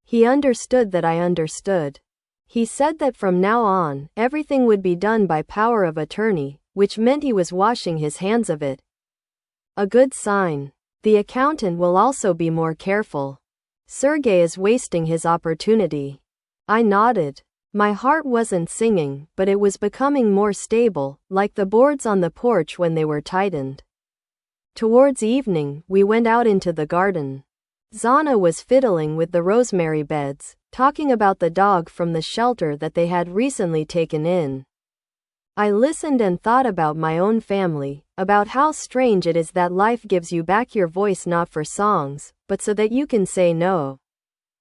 Speaker 1: He understood that I understood. He said that from now on, everything would be done by power of attorney, which meant he was washing his hands of it. A good sign. The accountant will also be more careful. Sergey is wasting his opportunity. I nodded. My heart wasn't singing, but it was becoming more stable, like the boards on the porch when they were tightened. Towards evening, we went out into the garden. Zana was fiddling with the rosemary beds, talking about the dog from the shelter that they had recently taken in. I listened and thought about my own family, about how strange it is that life gives you back your voice not for songs, but so that you can say no.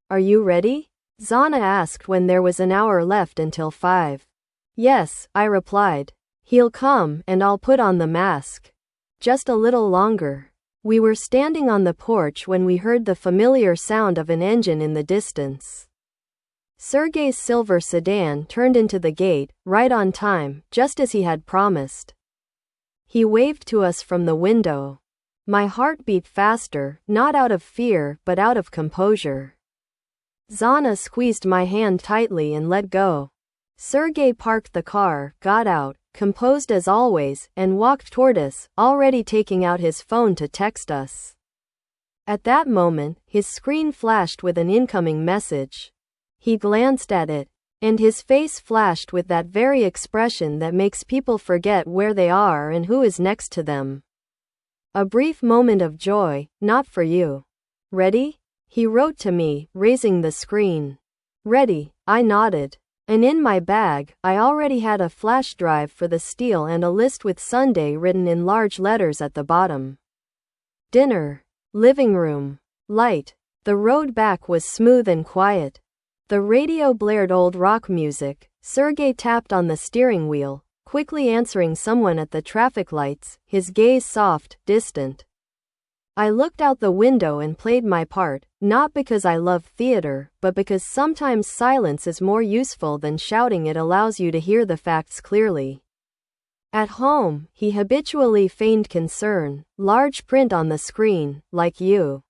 Speaker 1: Are you ready? Zana asked when there was an hour left until 5. Yes, I replied. He'll come, and I'll put on the mask. Just a little longer. We were standing on the porch when we heard the familiar sound of an engine in the distance. Sergey's silver sedan turned into the gate, right on time, just as he had promised. He waved to us from the window. My heart beat faster, not out of fear, but out of composure. Zana squeezed my hand tightly and let go. Sergey parked the car, got out, composed as always, and walked toward us, already taking out his phone to text us. At that moment, his screen flashed with an incoming message. He glanced at it, and his face flashed with that very expression that makes people forget where they are and who is next to them. A brief moment of joy, not for you. Ready? He wrote to me, raising the screen. Ready, I nodded. And in my bag, I already had a flash drive for the steel and a list with Sunday written in large letters at the bottom. Dinner. Living room. Light. The road back was smooth and quiet. The radio blared old rock music. Sergey tapped on the steering wheel, quickly answering someone at the traffic lights, his gaze soft, distant. I looked out the window and played my part, not because I love theater, but because sometimes silence is more useful than shouting. It allows you to hear the facts clearly. At home, he habitually feigned concern, large print on the screen, like you.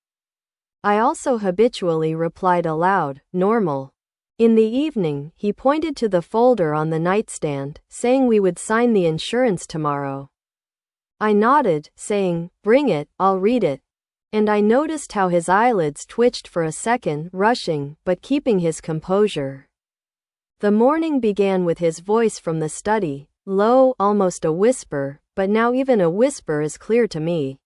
Speaker 1: I also habitually replied aloud, normal. In the evening, he pointed to the folder on the nightstand, saying we would sign the insurance tomorrow. I nodded, saying, bring it, I'll read it. And I noticed how his eyelids twitched for a second, rushing, but keeping his composure. The morning began with his voice from the study, low, almost a whisper, but now even a whisper is clear to me.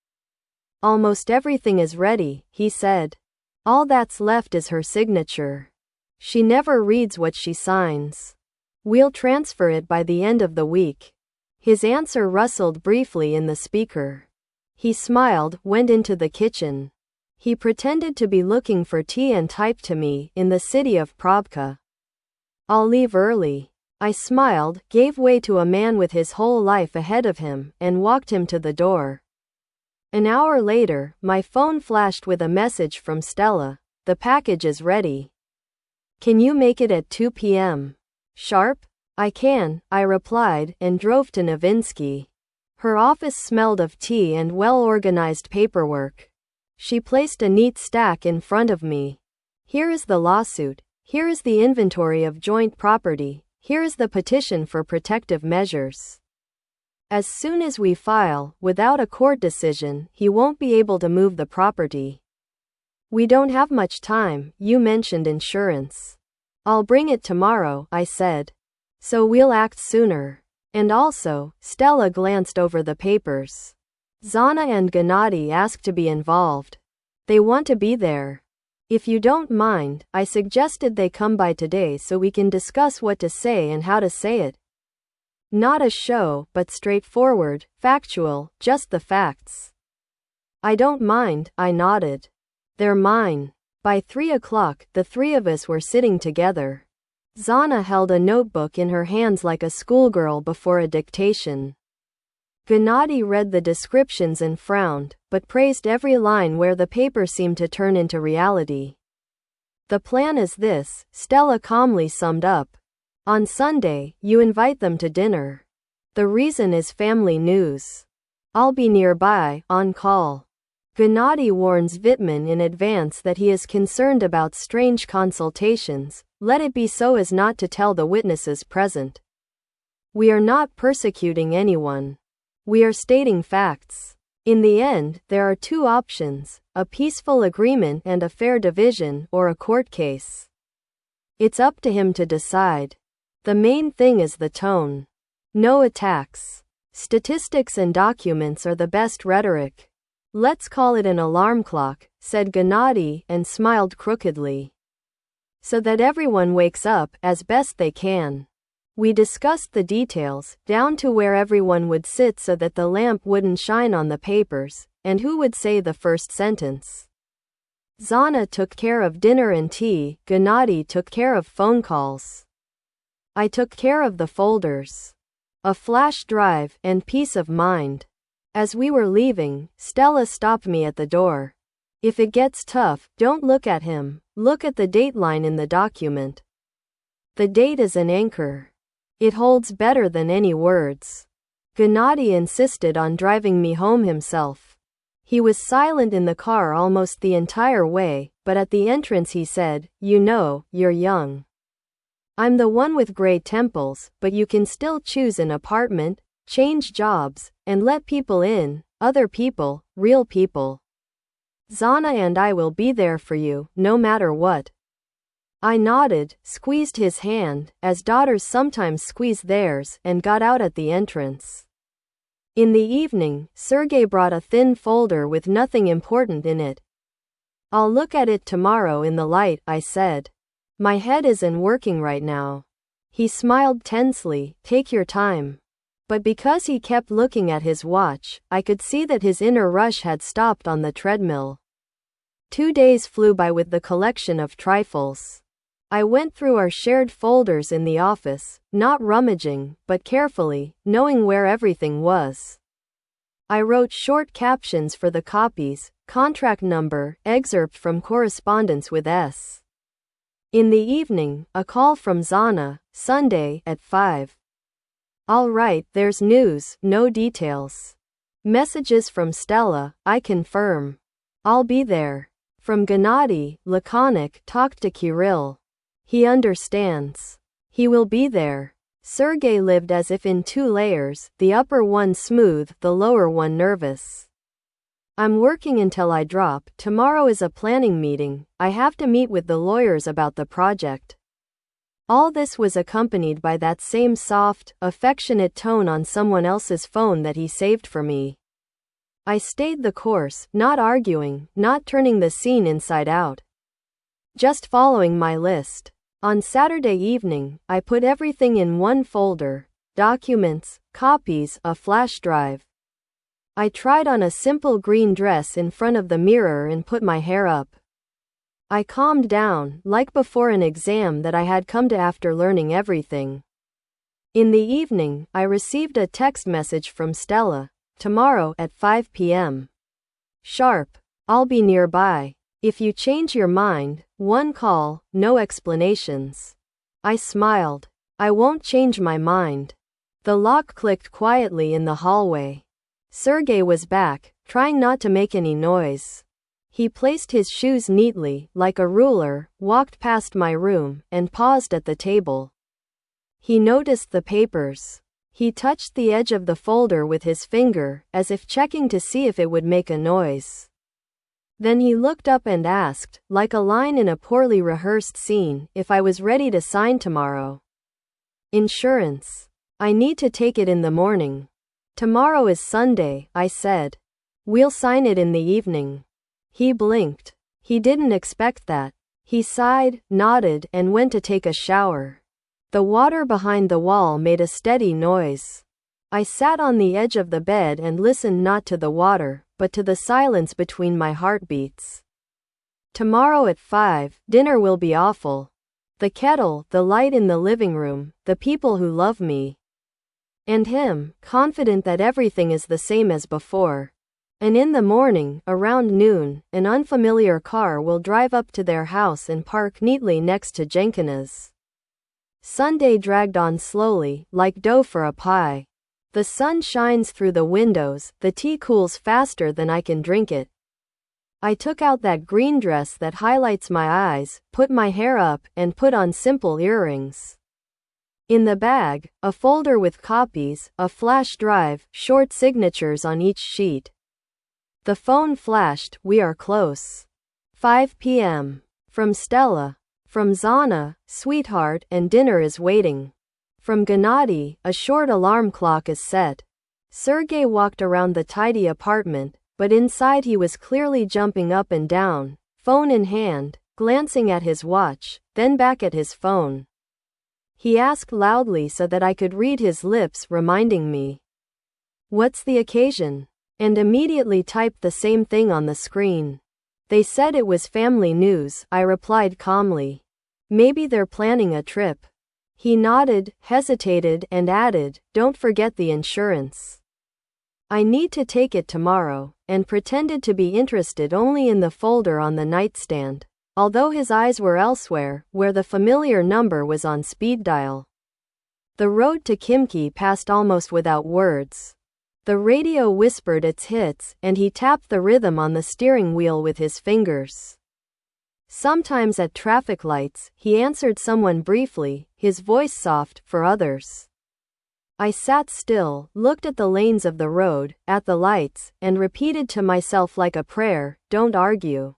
Speaker 1: Almost everything is ready, he said. All that's left is her signature. She never reads what she signs. We'll transfer it by the end of the week. His answer rustled briefly in the speaker. He smiled, went into the kitchen. He pretended to be looking for tea and typed to me, in the city of Probka. I'll leave early. I smiled, gave way to a man with his whole life ahead of him, and walked him to the door. An hour later, my phone flashed with a message from Stella. The package is ready. Can you make it at 2 p.m. sharp? I can, I replied, and drove to Novinsky. Her office smelled of tea and well-organized paperwork. She placed a neat stack in front of me. Here is the lawsuit. Here is the inventory of joint property. Here is the petition for protective measures. As soon as we file, without a court decision, he won't be able to move the property. We don't have much time. You mentioned insurance. I'll bring it tomorrow, I said. So we'll act sooner. And also, Stella glanced over the papers. Zana and Gennady asked to be involved. They want to be there. If you don't mind, I suggested they come by today so we can discuss what to say and how to say it. Not a show, but straightforward, factual, just the facts. I don't mind, I nodded. They're mine. By 3 o'clock, the three of us were sitting together. Zana held a notebook in her hands like a schoolgirl before a dictation. Gennady read the descriptions and frowned, but praised every line where the paper seemed to turn into reality. The plan is this, Stella calmly summed up. On Sunday, you invite them to dinner. The reason is family news. I'll be nearby, on call. Gennady warns Vitman in advance that he is concerned about strange consultations. Let it be so as not to tell the witnesses present. We are not persecuting anyone. We are stating facts. In the end, there are two options: a peaceful agreement and a fair division, or a court case. It's up to him to decide. The main thing is the tone. No attacks. Statistics and documents are the best rhetoric. Let's call it an alarm clock, said Gennady, and smiled crookedly. So that everyone wakes up, as best they can. We discussed the details, down to where everyone would sit so that the lamp wouldn't shine on the papers, and who would say the first sentence. Zana took care of dinner and tea, Gennady took care of phone calls. I took care of the folders. A flash drive, and peace of mind. As we were leaving, Stella stopped me at the door. If it gets tough, don't look at him, look at the date line in the document. The date is an anchor. It holds better than any words. Gennady insisted on driving me home himself. He was silent in the car almost the entire way, but at the entrance he said, "You know, you're young. I'm the one with gray temples, but you can still choose an apartment, change jobs, and let people in, other people, real people. Zana and I will be there for you, no matter what." I nodded, squeezed his hand, as daughters sometimes squeeze theirs, and got out at the entrance. In the evening, Sergei brought a thin folder with nothing important in it. "I'll look at it tomorrow in the light," I said. "My head isn't working right now." He smiled tensely, "Take your time." But because he kept looking at his watch, I could see that his inner rush had stopped on the treadmill. 2 days flew by with the collection of trifles. I went through our shared folders in the office, not rummaging, but carefully, knowing where everything was. I wrote short captions for the copies, contract number, excerpt from correspondence with S. In the evening, a call from Zana, Sunday, at 5. "All right, there's news, no details." Messages from Stella, "I confirm. I'll be there." From Gennady, laconic, "Talk to Kirill. He understands. He will be there." Sergei lived as if in 2 layers, the upper one smooth, the lower one nervous. "I'm working until I drop. Tomorrow is a planning meeting. I have to meet with the lawyers about the project." All this was accompanied by that same soft, affectionate tone on someone else's phone that he saved for me. I stayed the course, not arguing, not turning the scene inside out. Just following my list. On Saturday evening, I put everything in one folder: documents, copies, a flash drive. I tried on a simple green dress in front of the mirror and put my hair up. I calmed down, like before an exam that I had come to after learning everything. In the evening, I received a text message from Stella. "Tomorrow, at 5 p.m. sharp. I'll be nearby. If you change your mind, one call, no explanations." I smiled. "I won't change my mind." The lock clicked quietly in the hallway. Sergei was back, trying not to make any noise. He placed his shoes neatly, like a ruler, walked past my room, and paused at the table. He noticed the papers. He touched the edge of the folder with his finger, as if checking to see if it would make a noise. Then he looked up and asked, like a line in a poorly rehearsed scene, if I was ready to sign tomorrow. "Insurance. I need to take it in the morning." "Tomorrow is Sunday," I said. "We'll sign it in the evening." He blinked. He didn't expect that. He sighed, nodded, and went to take a shower. The water behind the wall made a steady noise. I sat on the edge of the bed and listened not to the water, but to the silence between my heartbeats. Tomorrow at 5, dinner will be awful. The kettle, the light in the living room, the people who love me. And him, confident that everything is the same as before. And in the morning, around noon, an unfamiliar car will drive up to their house and park neatly next to Jenkina's. Sunday dragged on slowly, like dough for a pie. The sun shines through the windows, the tea cools faster than I can drink it. I took out that green dress that highlights my eyes, put my hair up, and put on simple earrings. In the bag, a folder with copies, a flash drive, short signatures on each sheet. The phone flashed, "We are close." 5 p.m. From Stella. From Zana, "Sweetheart, and dinner is waiting." From Gennady, "A short alarm clock is set." Sergei walked around the tidy apartment, but inside he was clearly jumping up and down, phone in hand, glancing at his watch, then back at his phone. He asked loudly so that I could read his lips, reminding me, "What's the occasion?" and immediately typed the same thing on the screen. "They said it was family news," I replied calmly. "Maybe they're planning a trip." He nodded, hesitated, and added, "Don't forget the insurance." "I need to take it tomorrow," and pretended to be interested only in the folder on the nightstand, although his eyes were elsewhere, where the familiar number was on speed dial. The road to Kimki passed almost without words. The radio whispered its hits, and he tapped the rhythm on the steering wheel with his fingers. Sometimes at traffic lights, he answered someone briefly, his voice soft, for others. I sat still, looked at the lanes of the road, at the lights, and repeated to myself like a prayer, "Don't argue.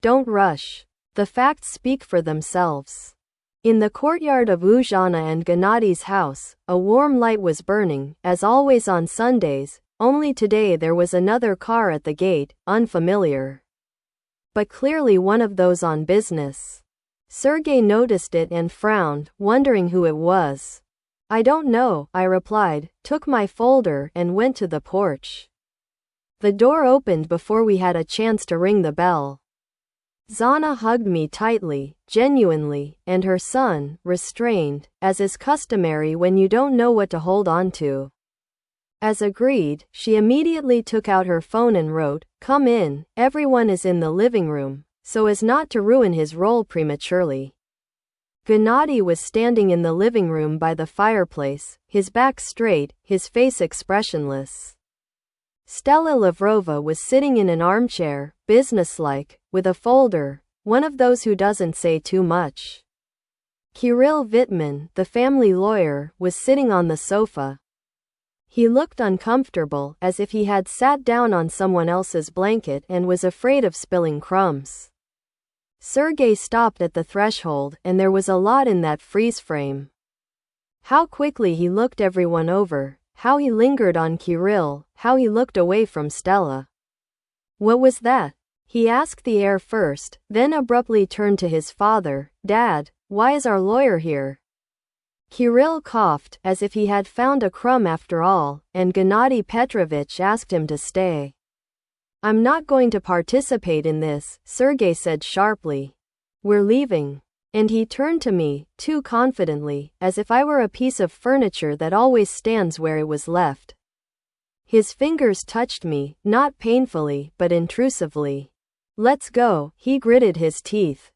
Speaker 1: Don't rush. The facts speak for themselves." In the courtyard of Uzhana and Gennady's house, a warm light was burning, as always on Sundays, only today there was another car at the gate, unfamiliar. But clearly one of those on business. Sergei noticed it and frowned, wondering who it was. "I don't know," I replied, took my folder, and went to the porch. The door opened before we had a chance to ring the bell. Zana hugged me tightly, genuinely, and her son, restrained, as is customary when you don't know what to hold on to. As agreed, she immediately took out her phone and wrote, "Come in, everyone is in the living room," so as not to ruin his role prematurely. Gennady was standing in the living room by the fireplace, his back straight, his face expressionless. Stella Lavrova was sitting in an armchair, businesslike, with a folder, one of those who doesn't say too much. Kirill Vitman, the family lawyer, was sitting on the sofa. He looked uncomfortable, as if he had sat down on someone else's blanket and was afraid of spilling crumbs. Sergei stopped at the threshold, and there was a lot in that freeze frame. How quickly he looked everyone over, how he lingered on Kirill, how he looked away from Stella. "What was that?" he asked the heir first, then abruptly turned to his father. "Dad, why is our lawyer here?" Kirill coughed, as if he had found a crumb after all, and Gennady Petrovich asked him to stay. "I'm not going to participate in this," Sergei said sharply. "We're leaving." And he turned to me, too confidently, as if I were a piece of furniture that always stands where it was left. His fingers touched me, not painfully, but intrusively. "Let's go," he gritted his teeth.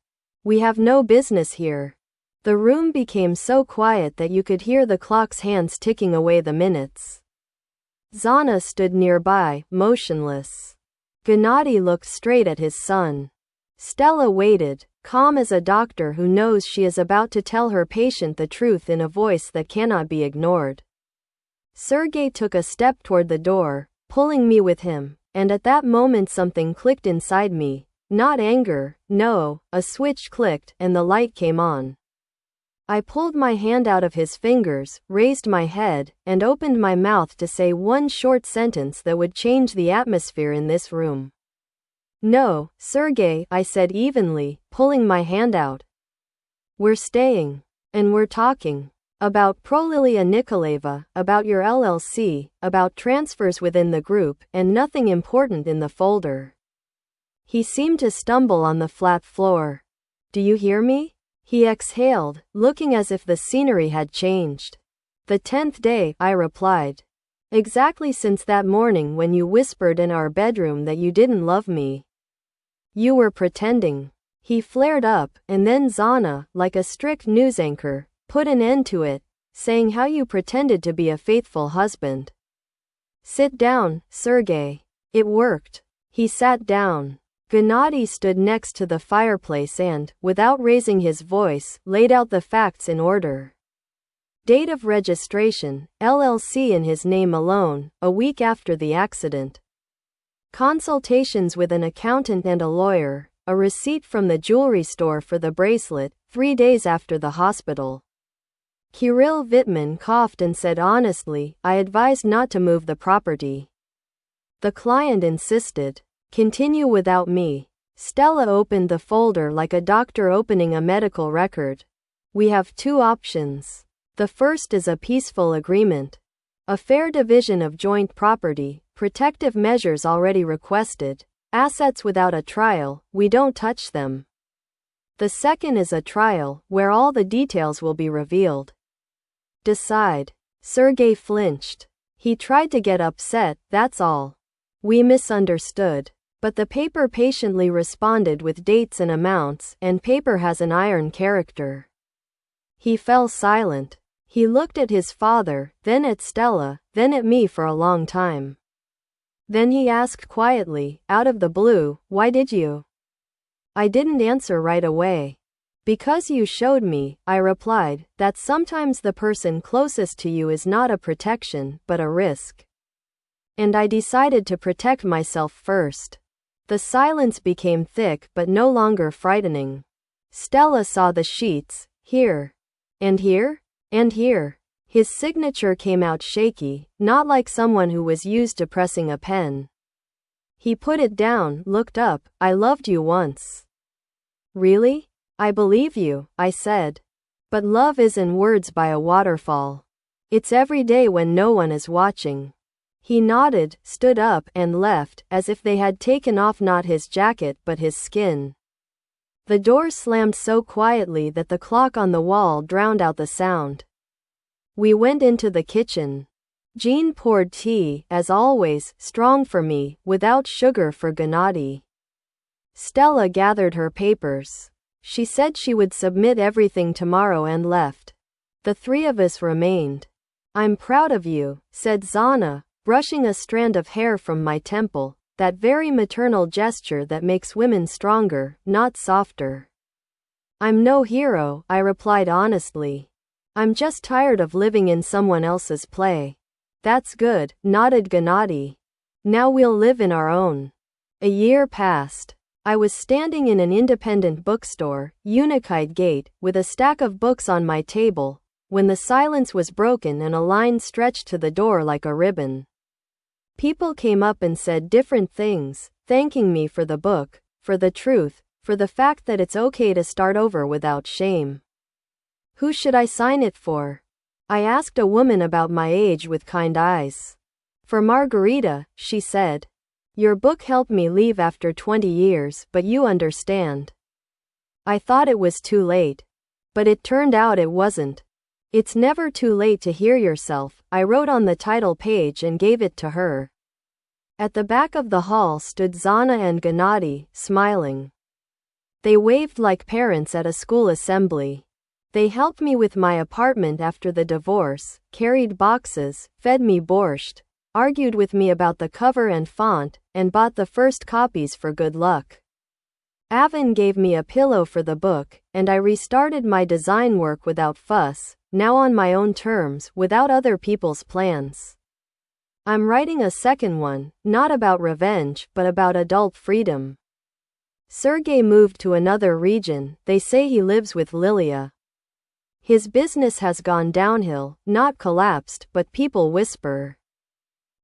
Speaker 1: "We have no business here." The room became so quiet that you could hear the clock's hands ticking away the minutes. Zana stood nearby, motionless. Gennady looked straight at his son. Stella waited, calm as a doctor who knows she is about to tell her patient the truth in a voice that cannot be ignored. Sergei took a step toward the door, pulling me with him, and at that moment something clicked inside me. Not anger, no, a switch clicked, and the light came on. I pulled my hand out of his fingers, raised my head, and opened my mouth to say one short sentence that would change the atmosphere in this room. "No, Sergei," I said evenly, pulling my hand out. "We're staying. And we're talking. About Prolilia Nikolaeva, about your LLC, about transfers within the group, and nothing important in the folder." He seemed to stumble on the flat floor. "Do you hear me?" He exhaled, looking as if the scenery had changed. "The 10th day," I replied. "Exactly since that morning when you whispered in our bedroom that you didn't love me. You were pretending." He flared up, and then Zana, like a strict news anchor, Put an end to it, saying how you pretended to be a faithful husband. Sit down, Sergey. It worked. He sat down. Gennady stood next to the fireplace and, without raising his voice, laid out the facts in order. Date of registration, LLC in his name alone, a week after the accident. Consultations with an accountant and a lawyer, a receipt from the jewelry store for the bracelet, 3 days after the hospital. Kirill Vitman coughed and said honestly, I advised not to move the property. The client insisted. Continue without me. Stella opened the folder like a doctor opening a medical record. We have 2 options. The first is a peaceful agreement. A fair division of joint property, protective measures already requested, assets without a trial, we don't touch them. The second is a trial, where all the details will be revealed. Decide. Sergey flinched. He tried to get upset, that's all. We misunderstood. But the paper patiently responded with dates and amounts, and paper has an iron character. He fell silent. He looked at his father, then at Stella, then at me for a long time. Then he asked quietly, out of the blue, why did you? I didn't answer right away. Because you showed me, I replied, that sometimes the person closest to you is not a protection, but a risk. And I decided to protect myself first. The silence became thick but no longer frightening. Stella saw the sheets, here. And here? And here. His signature came out shaky, not like someone who was used to pressing a pen. He put it down, looked up, I loved you once. Really? I believe you, I said. But love isn't words by a waterfall. It's every day when no one is watching. He nodded, stood up, and left, as if they had taken off not his jacket but his skin. The door slammed so quietly that the clock on the wall drowned out the sound. We went into the kitchen. Jean poured tea, as always, strong for me, without sugar for Gennady. Stella gathered her papers. She said she would submit everything tomorrow and left. The 3 of us remained. I'm proud of you, said Zana, brushing a strand of hair from my temple, that very maternal gesture that makes women stronger, not softer. I'm no hero, I replied honestly. I'm just tired of living in someone else's play. That's good, nodded Gennady. Now we'll live in our own. A year passed. I was standing in an independent bookstore, Unikite Gate, with a stack of books on my table, when the silence was broken and a line stretched to the door like a ribbon. People came up and said different things, thanking me for the book, for the truth, for the fact that it's okay to start over without shame. Who should I sign it for? I asked a woman about my age with kind eyes. For Margarita, she said. Your book helped me leave after 20 years, but you understand. I thought it was too late. But it turned out it wasn't. It's never too late to hear yourself, I wrote on the title page and gave it to her. At the back of the hall stood Zana and Gennady, smiling. They waved like parents at a school assembly. They helped me with my apartment after the divorce, carried boxes, fed me borscht, argued with me about the cover and font, and bought the first copies for good luck. Avin gave me a pillow for the book, and I restarted my design work without fuss, now on my own terms, without other people's plans. I'm writing a second one, not about revenge, but about adult freedom. Sergey moved to another region, they say he lives with Lilia. His business has gone downhill, not collapsed, but people whisper.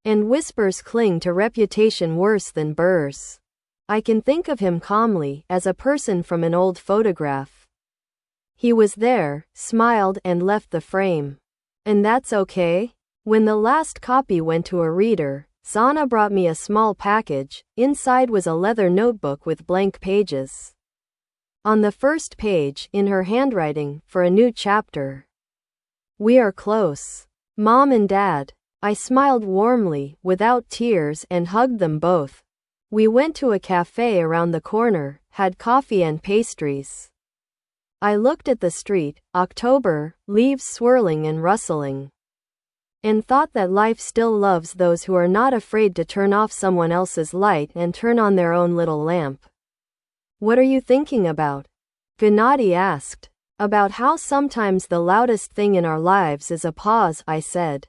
Speaker 1: And whispers cling to reputation worse than burrs. I can think of him calmly, as a person from an old photograph. He was there, smiled, and left the frame. And that's okay? When the last copy went to a reader, Zana brought me a small package. Inside was a leather notebook with blank pages. On the first page, in her handwriting, for a new chapter. We are close. Mom and Dad. I smiled warmly, without tears, and hugged them both. We went to a cafe around the corner, had coffee and pastries. I looked at the street, October, leaves swirling and rustling, and thought that life still loves those who are not afraid to turn off someone else's light and turn on their own little lamp. What are you thinking about? Gennady asked. About how sometimes the loudest thing in our lives is a pause, I said.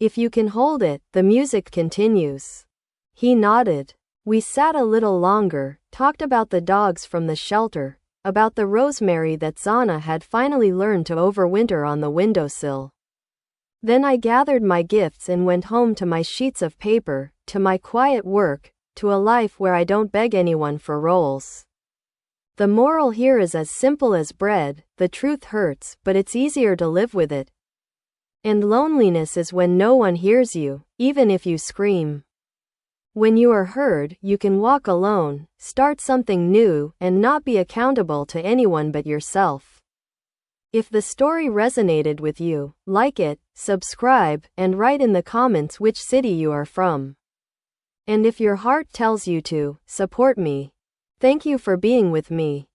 Speaker 1: If you can hold it, the music continues. He nodded. We sat a little longer, talked about the dogs from the shelter, about the rosemary that Zana had finally learned to overwinter on the windowsill. Then I gathered my gifts and went home to my sheets of paper, to my quiet work, to a life where I don't beg anyone for rolls. The moral here is as simple as bread: the truth hurts, but it's easier to live with it. And loneliness is when no one hears you, even if you scream. When you are heard, you can walk alone, start something new, and not be accountable to anyone but yourself. If the story resonated with you, like it, subscribe, and write in the comments which city you are from. And if your heart tells you to, support me. Thank you for being with me.